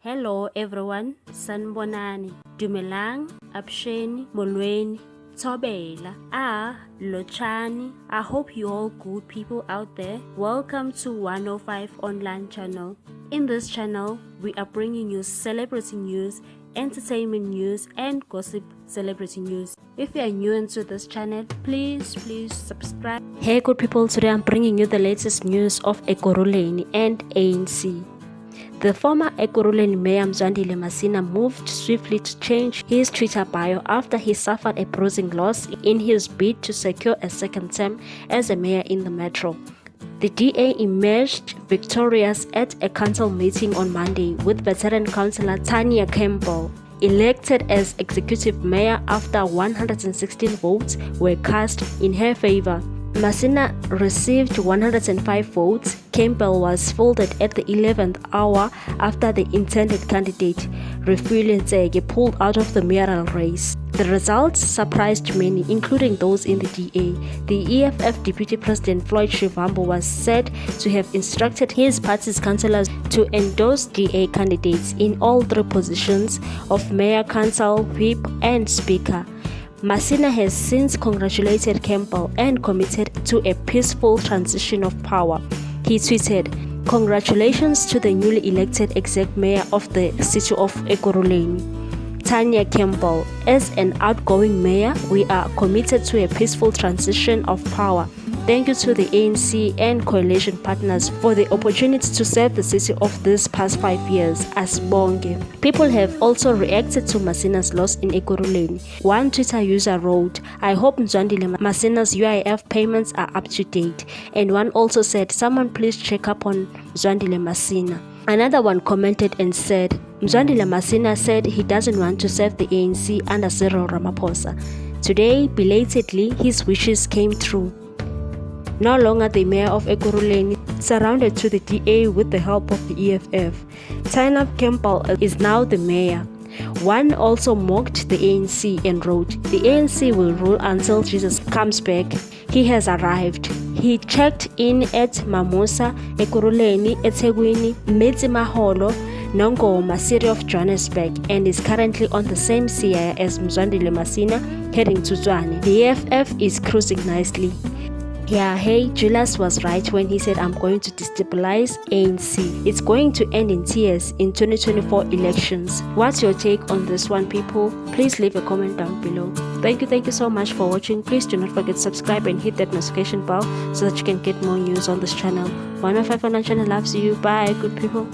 Hello everyone, sanibonani, dumelang, absheni, molweni, thobela, lochani. I hope you all good people out there. Welcome to 105 online channel. In this channel, we are bringing you celebrity news, entertainment news and gossip celebrity news. If you are new into this channel, please subscribe. Hey good people, today I'm bringing you the latest news of Ekurhuleni and ANC. The former Ekurhuleni Mayor Mzwandile Masina moved swiftly to change his Twitter bio after he suffered a bruising loss in his bid to secure a second term as a mayor in the metro. The DA emerged victorious at a council meeting on Monday, with veteran councillor Tanya Campbell elected as executive mayor after 116 votes were cast in her favor. Masina received 105 votes. Campbell was folded at the 11th hour after the intended candidate, Ekurhuleni, pulled out of the mayoral race. The results surprised many, including those in the DA. The EFF Deputy President Floyd Shivambu was said to have instructed his party's councillors to endorse DA candidates in all three positions of mayor, council, whip and speaker. Masina has since congratulated Campbell and committed to a peaceful transition of power. He tweeted, "Congratulations to the newly elected exec mayor of the city of Ekurhuleni, Tanya Campbell. As an outgoing mayor, we are committed to a peaceful transition of power. Thank you to the ANC and coalition partners for the opportunity to serve the city of these past 5 years. Asibonge." People have also reacted to Masina's loss in Ekurhuleni. One Twitter user wrote, "I hope Mzwandile Masina's UIF payments are up to date." And one also said, "Someone please check up on Mzwandile Masina." Another one commented and said, "Mzwandile Masina said he doesn't want to serve the ANC under Cyril Ramaphosa. Today, belatedly, his wishes came true." No longer the mayor of Ekurhuleni, surrounded to the DA with the help of the EFF, Tanya Campbell is now the mayor. One also mocked the ANC and wrote, "The ANC will rule until Jesus comes back. He has arrived." He checked in at Mamusa, Ekurhuleni, eThekwini, Metsimaholo, Nongoma, city of Johannesburg, and is currently on the same Siyaya as Mzwandile Masina, heading to Tshwane. The EFF is cruising nicely. Yeah, hey, Julius was right when he said I'm going to destabilize ANC. It's going to end in tears in 2024 elections. What's your take on this one, people? Please leave a comment down below. Thank you so much for watching. Please do not forget to subscribe and hit that notification bell so that you can get more news on this channel. 105 Online Channel loves you. Bye, good people.